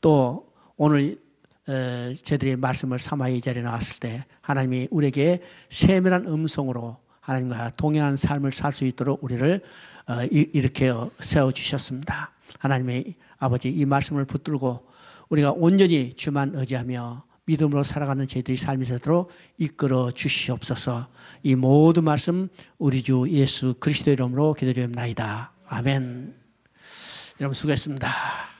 또 오늘 저희들이 말씀을 삼아야 이 자리에 나왔을 때 하나님이 우리에게 세밀한 음성으로 하나님과 동행하는 삶을 살 수 있도록 우리를 이렇게 세워주셨습니다. 하나님의 아버지, 이 말씀을 붙들고 우리가 온전히 주만 의지하며 믿음으로 살아가는 저희들이 삶이 되도록 이끌어 주시옵소서. 이 모든 말씀 우리 주 예수 그리스도의 이름으로 기도드립니다. 아멘. 여러분 수고했습니다.